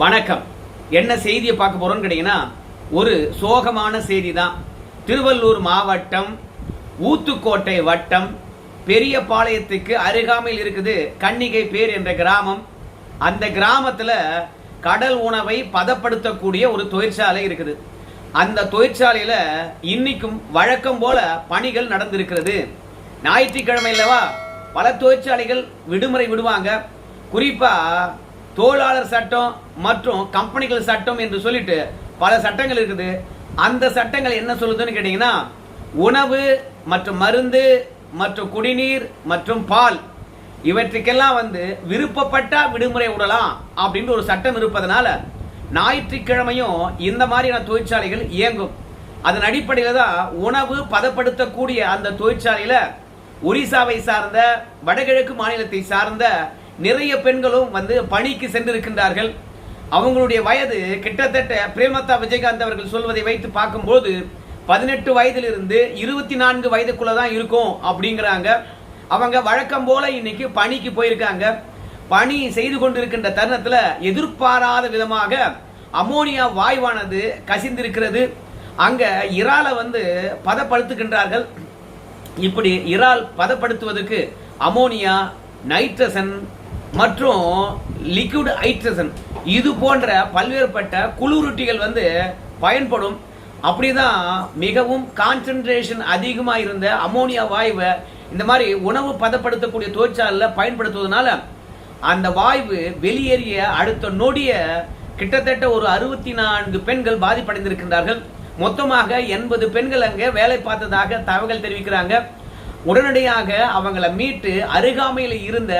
வணக்கம். என்ன செய்தியை பார்க்க போறோம்னு கேட்டீங்கன்னா, ஒரு சோகமான செய்தி தான். திருவள்ளூர் மாவட்டம் ஊத்துக்கோட்டை வட்டம் பெரியபாளையத்துக்கு அருகாமையில் இருக்குது கன்னிகை பேர் என்ற கிராமம். அந்த கிராமத்தில் கடல் உணவை பதப்படுத்தக்கூடிய ஒரு தொழிற்சாலை இருக்குது. அந்த தொழிற்சாலையில் இன்னைக்கும் வழக்கம் போல பணிகள் நடந்திருக்கிறது. ஞாயிற்றுக்கிழமை இல்லவா பல தொழிற்சாலைகள் விடுமுறை விடுவாங்க. குறிப்பா தொழிலாளர் சட்டம் மற்றும் கம்பெனிகள் சட்டம் என்று சொல்லிட்டு பல சட்டங்கள் இருக்குது. அந்த சட்டங்கள் என்ன சொல்லுதுன்னு கேட்டீங்கன்னா, உணவு மற்றும் மருந்து மற்றும் குடிநீர் மற்றும் பால் இவற்றுக்கெல்லாம் விருப்பப்பட்ட விடுமுறை விடலாம் அப்படின்னு ஒரு சட்டம் இருப்பதனால ஞாயிற்றுக்கிழமையும் இந்த மாதிரியான தொழிற்சாலைகள் இயங்கும். அதன் அடிப்படையில் தான் உணவு பதப்படுத்தக்கூடிய அந்த தொழிற்சாலையில ஒரிசாவை சார்ந்த வடகிழக்கு மாநிலத்தை சார்ந்த நிறைய பெண்களும் பணிக்கு சென்றிருக்கின்றார்கள். அவங்களுடைய வயது கிட்டத்தட்ட பிரேமலதா விஜயகாந்த் அவர்கள் சொல்வதை வைத்து பார்க்கும்போது 18 வயதிலிருந்து 24 வயதுக்குள்ள தான் இருக்கும் அப்படிங்கிறாங்க. அவங்க வழக்கம் போல இன்னைக்கு பணிக்கு போயிருக்காங்க. பணி செய்து கொண்டிருக்கின்ற தருணத்தில் எதிர்பாராத விதமாக அமோனியா வாயுவானது கசிந்திருக்கிறது. அங்க இறால பதப்படுத்துகின்றார்கள். இப்படி இறால் பதப்படுத்துவதற்கு அமோனியா, நைட்ரசன் மற்றும் லிக்விட் ஹைட்ரசன் இது போன்ற பல்வேறுபட்ட குளிரூட்டிகள் பயன்படும். அப்படிதான் மிகவும் கான்சென்ட்ரேஷன் அதிகமாக இருந்த அமோனியா வாயுவை இந்த மாதிரி உணவு பதப்படுத்தக்கூடிய தொழிற்சாலையில் பயன்படுத்துவதனால அந்த வாயு வெளியேறிய அடுத்த நொடிய கிட்டத்தட்ட ஒரு 64 பெண்கள் பாதிப்படைந்திருக்கின்றார்கள். மொத்தமாக 80 பெண்கள் அங்கே வேலை பார்த்ததாக தகவல் தெரிவிக்கிறாங்க. உடனடியாக அவங்களை மீட்டு அருகாமையில் இருந்த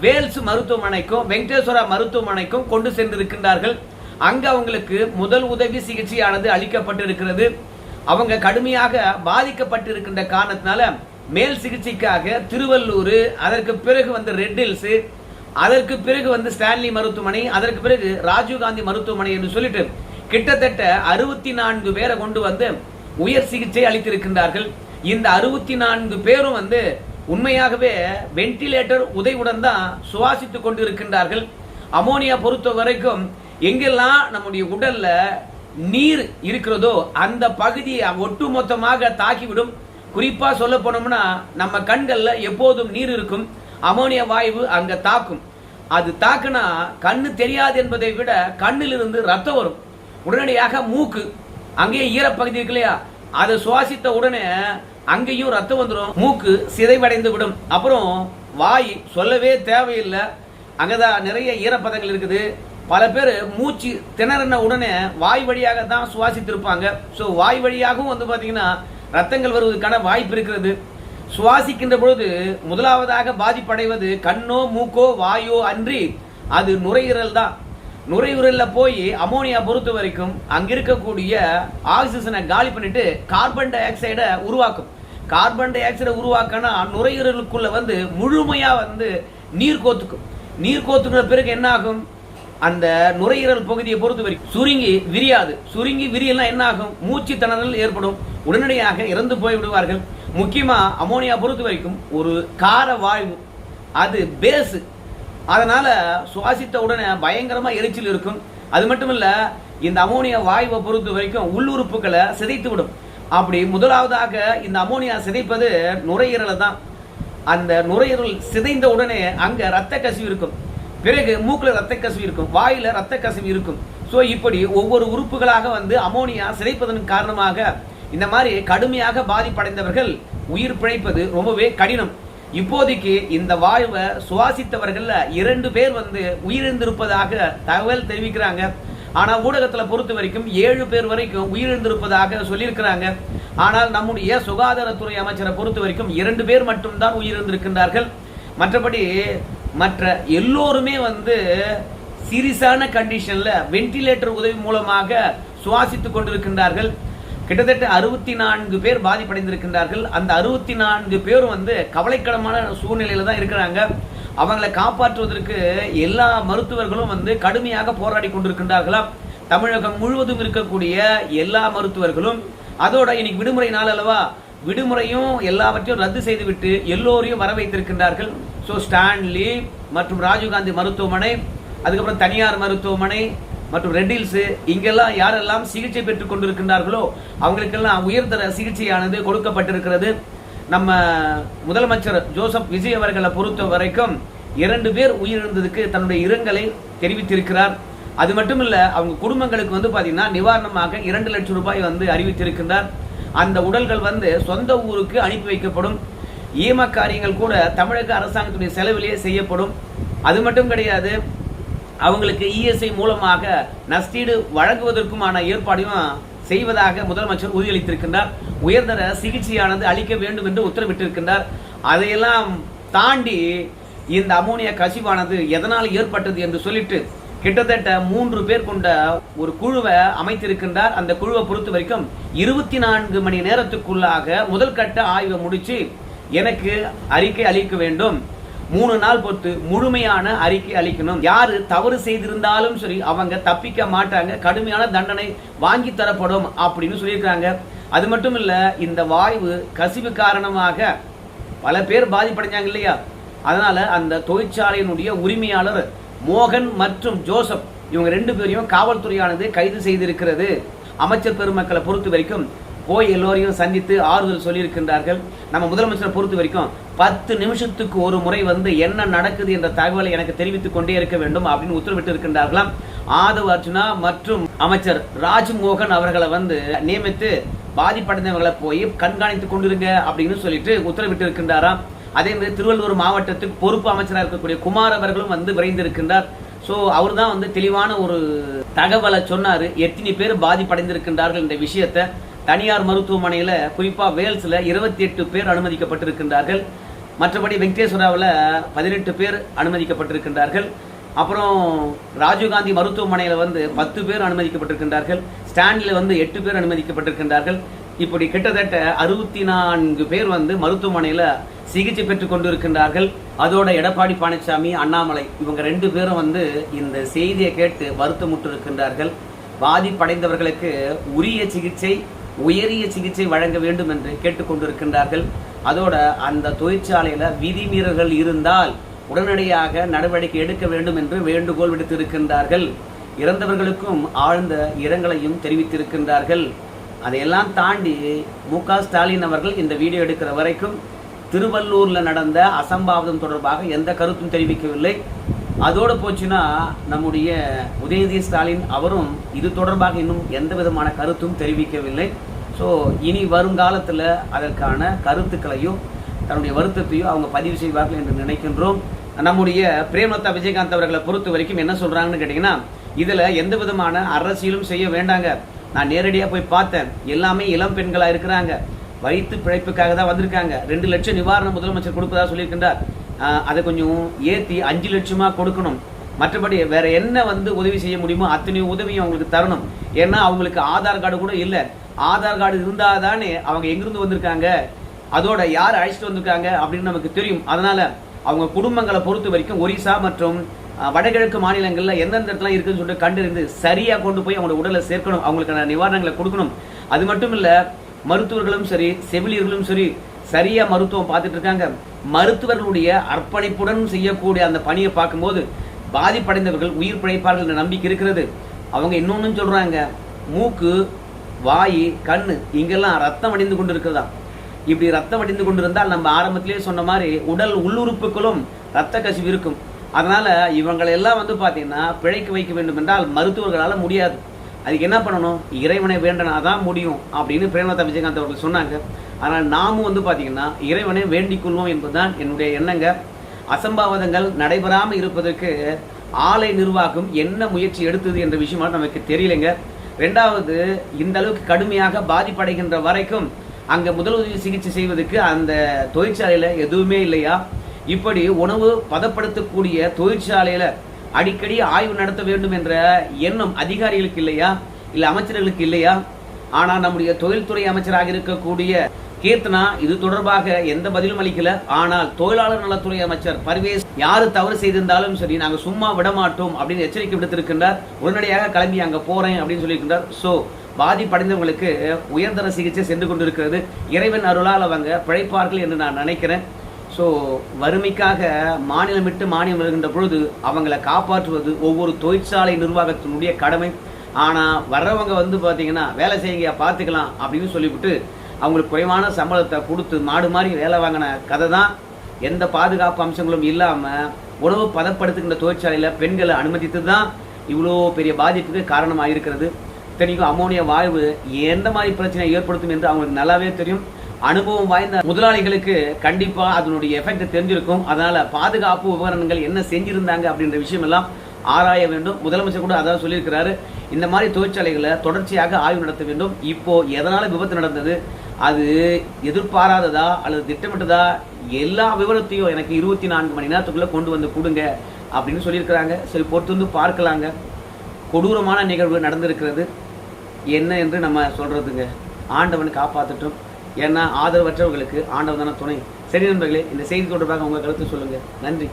வேல்ஸ் மருத்துவமனைக்கும் வெங்கடேஸ்வரா மருத்துவமனைக்கும் கொண்டு சென்றிருக்கின்றார்கள். அங்கு அவங்களுக்கு முதல் உதவி சிகிச்சையானது அளிக்கப்பட்டிருக்கிறது. அவங்க கடுமையாக பாதிக்கப்பட்டிருக்கின்ற காரணத்தினால மேல் சிகிச்சைக்காக திருவள்ளூர், அதற்கு பிறகு ரெட் ஹில்ஸ், அதற்கு பிறகு ஸ்டான்லி மருத்துவமனை, அதற்கு பிறகு ராஜீவ்காந்தி மருத்துவமனை என்று சொல்லிட்டு கிட்டத்தட்ட 64 பேரை கொண்டு உயர் சிகிச்சை அளித்திருக்கின்றார்கள். இந்த 64 பேரும் உண்மையாகவே வென்டிலேட்டர் உதவியுடன் தான் சுவாசித்துக் கொண்டு இருக்கின்றார்கள். அமோனியா பொறுத்த வரைக்கும் எங்கெல்லாம் நம்முடைய உடல்ல நீர் இருக்கிறதோ அந்த பகுதியை ஒட்டுமொத்தமாக தாக்கிவிடும். குறிப்பா சொல்ல போனோம்னா நம்ம கண்கள்ல எப்போதும் நீர் இருக்கும். அமோனியா வாயு அங்க தாக்கும். அது தாக்குனா கண்ணு தெரியாது என்பதை விட கண்ணிலிருந்து ரத்தம் வரும். உடனடியாக மூக்கு, அங்கேயே ஈரப்பகுதி இருக்கு இல்லையா, அதை சுவாசித்த உடனே அங்கேயும் ரத்தம் வந்துடும். மூக்கு சிதைவடைந்து விடும். அப்புறம் வாய் சொல்லவே தேவையில்லை, அங்கதான் நிறைய ஈரப்பதங்கள் இருக்குது. பல பேர் மூச்சு திணறின உடனே வாய் வழியாக தான் சுவாசித்திருப்பாங்க. ஸோ வாய் வழியாகவும் பாத்தீங்கன்னா ரத்தங்கள் வருவதற்கான வாய்ப்பு இருக்கிறது. சுவாசிக்கின்ற பொழுது முதலாவதாக பாதிப்படைவது கண்ணோ மூக்கோ வாயோ அன்றி அது நுரையீரல் தான். நுரையீரல்ல போய் அமோனியா பொறுத்த வரைக்கும் அங்க இருக்கக்கூடிய ஆக்சிஜனை காலி பண்ணிட்டு கார்பன் டை ஆக்சைடை உருவாக்கும். கார்பன் டை ஆக்சைடை உருவாக்கினா நுரையீரலுக்குள்ள முழுமையா நீர் கோத்துக்கும். நீர் கோத்துக்கிற பிறகு என்ன ஆகும், அந்த நுரையீரல் பகுதியை பொறுத்த வரைக்கும் சுருங்கி விரியாது. சுருங்கி விரியெல்லாம் என்ன ஆகும், மூச்சு திணறல் ஏற்படும். உடனடியாக இறந்து போய் விடுவார்கள். முக்கியமா அமோனியா பொறுத்த வரைக்கும் ஒரு கார வாயு, அது பேஸ். அதனால சுவாசித்த உடனே பயங்கரமா எரிச்சல் இருக்கும். அது மட்டும் இல்ல, இந்த அமோனியா வாயுவை பொறுத்த வரைக்கும் உள்ளுறுப்புகளை சிதைத்து விடும். அப்படி முதலாவதாக இந்த அமோனியா சிதைப்பது நுரையீரலை தான். அந்த நுரையீரல் சிதைந்த உடனே அங்க ரத்த கசிவு இருக்கும். பிறகு மூக்குல ரத்த கசிவு இருக்கும், வாயில ரத்த கசிவு இருக்கும். ஸோ இப்படி ஒவ்வொரு உறுப்புகளாக அமோனியா சிதைப்பதன் காரணமாக இந்த மாதிரி கடுமையாக பாதிப்படைந்தவர்கள் உயிர் பிழைப்பது ரொம்பவே கடினம். இப்போதைக்கு இந்த வாயுவை சுவாசித்தவர்கள் 2 பேர் உயிரிழந்திருப்பதாக தகவல் தெரிவிக்கிறாங்க. ஆனா ஊடகத்தில் பொறுத்த வரைக்கும் 7 பேர் வரைக்கும் உயிரிழந்திருப்பதாக சொல்லியிருக்கிறாங்க. ஆனால் நம்முடைய சுகாதாரத்துறை அமைச்சரை பொறுத்த வரைக்கும் 2 பேர் மட்டும்தான் உயிரிழந்திருக்கின்றார்கள். மற்றபடி மற்ற எல்லோருமே சீரியஸான கண்டிஷன்ல வென்டிலேட்டர் உதவி மூலமாக சுவாசித்துக் கொண்டிருக்கின்றார்கள். கிட்டத்தட்ட 64 பேர் பாதிப்படைந்திருக்கின்றார்கள். அந்த 64 பேரும் கவலைக்கிடமான சூழ்நிலையில தான் இருக்கிறாங்க. அவங்களை காப்பாற்றுவதற்கு எல்லா மருத்துவர்களும் கடுமையாக போராடி கொண்டிருக்கின்றார்களாம். தமிழகம் முழுவதும் இருக்கக்கூடிய எல்லா மருத்துவர்களும். அதோட இன்னைக்கு விடுமுறை நாள் அல்லவா, விடுமுறையும் எல்லாவற்றையும் ரத்து செய்துவிட்டு எல்லோரையும் வர வைத்திருக்கின்றார்கள். ஸோ ஸ்டான்லி மற்றும் ராஜீவ்காந்தி மருத்துவமனை, அதுக்கப்புறம் தனியார் மருத்துவமனை, மற்றும் ரெட் ஹில்ஸ் இங்கெல்லாம் யாரெல்லாம் சிகிச்சை பெற்றுக் கொண்டிருக்கின்றார்களோ அவங்களுக்கெல்லாம் உயர்தர சிகிச்சையானது கொடுக்கப்பட்டிருக்கிறது. நம்ம முதலமைச்சர் ஜோசப் விஜய் அவர்களை பொறுத்த வரைக்கும் 2 பேர் உயிரிழந்ததுக்கு தன்னுடைய இரங்கலை தெரிவித்திருக்கிறார். அது மட்டும் இல்ல, அவங்க குடும்பங்களுக்கு வந்து பாத்தீங்கன்னா நிவாரணமாக 2 லட்சம் ரூபாய் வந்து அறிவித்திருக்கின்றார். அந்த உடல்கள் வந்து சொந்த ஊருக்கு அனுப்பி வைக்கப்படும். ஈம காரியங்கள் கூட தமிழக அரசாங்கத்துடைய செலவிலேயே செய்யப்படும். அது மட்டும் கிடையாது, அவங்களுக்கு இஎஸ்ஐ மூலமாக நஷ்டீடு வழங்குவதற்குமான ஏற்பாடையும் செய்வதாக முதலமைச்சர் உறுதியளித்திருக்கின்றார். உயர்தர சிகிச்சையானது அளிக்க வேண்டும் என்று உத்தரவிட்டிருக்கின்றார். அதையெல்லாம் தாண்டி இந்த அமோனியா கசிவானது எதனால் ஏற்பட்டது என்று சொல்லிட்டு கிட்டத்தட்ட 3 பேர் கொண்ட ஒரு குழுவை அமைத்திருக்கின்றார். அந்த குழுவை பொறுத்த வரைக்கும் 24 மணி நேரத்துக்குள்ளாக முதல் கட்ட ஆய்வை முடிச்சு எனக்கு அறிக்கை அளிக்க வேண்டும். 3 நாள் பொறுத்து முழுமையான அறிக்கை அளிக்கணும். யாரு தவறு செய்திருந்தாலும் சரி அவங்க தப்பிக்க மாட்டாங்க, கடுமையான தண்டனை வாங்கி தரப்படும் அப்படின்னு சொல்லியிருக்காங்க. அது மட்டும் இல்ல, இந்த வாயு கசிவு காரணமாக பல பேர் பாதிப்படைஞ்சாங்க இல்லையா? அதனால அந்த தொழிற்சாலையினுடைய உரிமையாளர் மோகன் மற்றும் ஜோசப் இவங்க 2 பேரையும் காவல்துறையானது கைது செய்திருக்கிறது. அமைச்சர் பெருமக்களை பொறுத்த வரைக்கும் போய் எல்லோரையும் சந்தித்து ஆறுதல் சொல்லியிருக்கின்றார்கள். நம்ம முதலமைச்சரை பொறுத்த வரைக்கும் 10 நிமிஷத்துக்கு ஒரு முறை வந்து என்ன நடக்குது என்ற தகவலை எனக்கு தெரிவித்துக் கொண்டே இருக்க வேண்டும் அப்படின்னு உத்தரவிட்டு இருக்கின்றார்களாம். ஆதவ் அர்ஜுனா மற்றும் அமைச்சர் ராஜ்மோகன் அவர்களை வந்து நியமித்து பாதிப்படைந்தவர்களை போய் கண்காணித்துக் கொண்டிருங்க அப்படின்னு சொல்லிட்டு உத்தரவிட்டு இருக்கின்றாராம். அதே மாதிரி திருவள்ளூர் மாவட்டத்துக்கு பொறுப்பு அமைச்சராக இருக்கக்கூடிய குமார் அவர்களும் வந்து விரைந்திருக்கின்றார். சோ அவர் தான் வந்து தெளிவான ஒரு தகவலை சொன்னாரு. எத்தனை பேர் பாதிப்படைந்திருக்கின்றார்கள் இந்த விஷயத்தை. தனியார் மருத்துவமனையில குறிப்பா வேல்ஸ்ல 28 பேர் அனுமதிக்கப்பட்டிருக்கின்றார்கள். மற்றபடி வெங்கடேஸ்வராவில் 18 பேர் அனுமதிக்கப்பட்டிருக்கின்றார்கள். அப்புறம் ராஜீவ்காந்தி மருத்துவமனையில வந்து 10 பேர் அனுமதிக்கப்பட்டிருக்கின்றார்கள். ஸ்டான்ல வந்து 8 பேர் அனுமதிக்கப்பட்டிருக்கின்றார்கள். இப்படி கிட்டத்தட்ட 64 பேர் வந்து மருத்துவமனையில சிகிச்சை பெற்றுக் கொண்டிருக்கின்றார்கள். அதோட எடப்பாடி பழனிசாமி, அண்ணாமலை இவங்க 2 பேரும் வந்து இந்த செய்தியை கேட்டு வருத்தமுற்று இருக்கின்றார்கள். பாதிப்படைந்தவர்களுக்கு உரிய சிகிச்சை, உயரிய சிகிச்சை வழங்க வேண்டும் என்று கேட்டுக்கொண்டிருக்கின்றார்கள். அதோட அந்த தொழிற்சாலையில விதிமீறல்கள் இருந்தால் உடனடியாக நடவடிக்கை எடுக்க வேண்டும் என்று வேண்டுகோள் விடுத்திருக்கின்றார்கள். இறந்தவர்களுக்கும் ஆழ்ந்த இரங்கலையும் தெரிவித்திருக்கின்றார்கள். அதையெல்லாம் தாண்டி மு.க. ஸ்டாலின் அவர்கள் இந்த வீடியோ எடுக்கிற வரைக்கும் திருவள்ளூர்ல நடந்த அசம்பாவிதம் தொடர்பாக எந்த கருத்தும் தெரிவிக்கவில்லை. அதோடு போச்சுன்னா நம்முடைய உதயநிதி ஸ்டாலின் அவரும் இது தொடர்பாக இன்னும் எந்த விதமான கருத்தும் தெரிவிக்கவில்லை. ஸோ இனி வருங்காலத்தில் அதற்கான கருத்துக்களையும் தன்னுடைய வருத்தத்தையும் அவங்க பதிவு செய்வார்கள் என்று நினைக்கின்றோம். நம்முடைய பிரேமலதா விஜயகாந்த் அவர்களை பொறுத்த வரைக்கும் என்ன சொல்றாங்கன்னு கேட்டீங்கன்னா, இதுல எந்த விதமான அரசியலும் செய்ய வேண்டாங்க. நான் நேரடியாக போய் பார்த்தேன், எல்லாமே இளம் பெண்களா இருக்கிறாங்க, வயிற்று பிழைப்புக்காக தான் வந்திருக்காங்க. 2 லட்சம் நிவாரணம் முதலமைச்சர் கொடுப்பதா சொல்லியிருக்கின்றார். அதை கொஞ்சம் ஏற்றி 5 லட்சமா கொடுக்கணும். மற்றபடி வேற என்ன வந்து உதவி செய்ய முடியுமோ அத்தனை உதவியும் அவங்களுக்கு தரணும். ஏன்னா அவங்களுக்கு ஆதார் கார்டு கூட இல்லை. ஆதார் கார்டு இருந்தாதானே அவங்க எங்கிருந்து வந்திருக்காங்க, அதோட யார் அழைச்சிட்டு வந்திருக்காங்க அப்படின்னு நமக்கு தெரியும். அதனால அவங்க குடும்பங்களை பொறுத்த வரைக்கும் ஒரிசா மற்றும் வடகிழக்கு மாநிலங்கள்ல எந்தெந்த இடத்துல இருக்குன்னு சொல்லிட்டு கண்டறிந்து சரியா கொண்டு போய் அவங்களோட உடலை சேர்க்கணும், அவங்களுக்கான நிவாரணங்களை கொடுக்கணும். அது மட்டும் இல்ல, மருத்துவர்களும் சரி செவிலியர்களும் சரி சரியா மருத்துவம் பார்த்துட்டு இருக்காங்க. மருத்துவர்களுடைய அர்ப்பணிப்புடன் செய்யக்கூடிய அந்த பணியை பார்க்கும்போது பாதிப்படைந்தவர்கள் உயிர் பிழைப்பார்கள் என்ற நம்பிக்கை இருக்கிறது. அவங்க இன்னொன்னு சொல்றாங்க, மூக்கு, வாய், கண்ணு இங்கெல்லாம் ரத்தம் அடைந்து கொண்டு இருக்கிறதா. இப்படி ரத்தம் அடைந்து கொண்டிருந்தால் நம்ம ஆரம்பத்திலேயே சொன்ன மாதிரி உடல் உள்ளுறுப்புகளும் ரத்த கசிவு இருக்கும். அதனால இவங்களை எல்லாம் வந்து பாத்தீங்கன்னா பிழைக்க வைக்க வேண்டும் என்றால் மருத்துவர்களால முடியாது. அதுக்கு என்ன பண்ணணும், இறைவனை வேண்டனாதான் முடியும் அப்படின்னு பிரேமலதா விஜயகாந்த் அவர்கள் சொன்னாங்க. ஆனால் நாமும் வந்து பாத்தீங்கன்னா இறைவனை வேண்டிக் கொள்வோம் என்பதுதான் என்னுடைய எண்ணங்க. அசம்பாவிதங்கள் நடைபெறாமல் இருப்பதற்கு ஆலை நிர்வாகம் என்ன முயற்சி எடுத்தது என்ற விஷயமா நமக்கு தெரியலைங்க. 2வது, இந்த அளவுக்கு கடுமையாக பாதிப்படைகின்ற வரைக்கும் அங்க முதலுதவி சிகிச்சை செய்வதற்கு அந்த தொழிற்சாலையில எதுவுமே இல்லையா? இப்படி உணவு பதப்படுத்தக்கூடிய தொழிற்சாலையில அடிக்கடி ஆய்வு நடத்த வேண்டும் என்ற எண்ணம் அதிகாரிகளுக்கு இல்லையா, இல்ல அமைச்சர்களுக்கு இல்லையா? ஆனா நம்முடைய தொழில்துறை அமைச்சராக இருக்கக்கூடிய கீர்த்தனா இது தொடர்பாக எந்த பதிலும் அளிக்கல. ஆனால் தொழிலாளர் நலத்துறை அமைச்சர் பர்வேஸ் யாரு தவறு செய்திருந்தாலும் சரி நாங்க சும்மா விட மாட்டோம் அப்படின்னு எச்சரிக்கை விடுத்திருக்கின்றார். உடனடியாக கிளம்பி அங்க போறேன் அப்படின்னு சொல்லியிருக்கின்றார். சோ பாதிப்படைந்தவங்களுக்கு உயர்தர சிகிச்சை சென்று கொண்டிருக்கிறது. இறைவன் அருளால் அவங்க பிழைப்பார்கள் என்று நான் நினைக்கிறேன். ஸோ வறுமைக்காக மாநிலம் விட்டு மானியம் வருகின்ற பொழுது அவங்கள காப்பாற்றுவது ஒவ்வொரு தொழிற்சாலை நிர்வாகத்தினுடைய கடமை. ஆனால் வர்றவங்க வந்து பார்த்தீங்கன்னா வேலை செய்யுங்க பார்த்துக்கலாம் அப்படின்னு சொல்லிவிட்டு அவங்களுக்கு குறைவான சம்பளத்தை கொடுத்து மாடு மாதிரி வேலை வாங்கின கதை தான். எந்த பாதுகாப்பு அம்சங்களும் இல்லாமல் உணவு பதப்படுத்துகின்ற தொழிற்சாலையில் பெண்களை அனுமதித்து தான் இவ்வளோ பெரிய பாதிப்புக்கு காரணமாக இருக்கிறது. தெரியும் அமோனியா வாயு எந்த மாதிரி பிரச்சனை ஏற்படுத்தும் என்று அவங்களுக்கு நல்லாவே தெரியும். அனுபவம் வாய்ந்த முதலாளிகளுக்கு கண்டிப்பா அதனுடைய எஃபெக்ட் தெரிஞ்சிருக்கும். அதனால பாதுகாப்பு உபகரணங்கள் என்ன செஞ்சிருந்தாங்க அப்படின்ற விஷயம் எல்லாம் ஆராய வேண்டும். முதலமைச்சர் கூட அதான் சொல்லியிருக்கிறாரு, இந்த மாதிரி தொழிற்சாலைகளை தொடர்ச்சியாக ஆய்வு நடத்த வேண்டும். இப்போ எதனால விபத்து நடந்தது, அது எதிர்பாராததா அல்லது திட்டமிட்டதா, எல்லா விவரத்தையும் எனக்கு 24 மணி நேரத்துக்குள்ள கொண்டு வந்து கொடுங்க அப்படின்னு சொல்லியிருக்கிறாங்க. சரி, பொறுத்து வந்து பார்க்கலாங்க. கொடூரமான நிகழ்வு நடந்திருக்கிறது. என்ன என்று நம்ம சொல்றதுங்க, ஆண்டவன் காப்பாற்றட்டும். ஏன்னா ஆதரவற்றவர்களுக்கு ஆண்டவன் தானே துணை. சரி நண்பர்களே, இந்த செய்தி தொடர்பாக உங்கள் கருத்து சொல்லுங்க. நன்றி.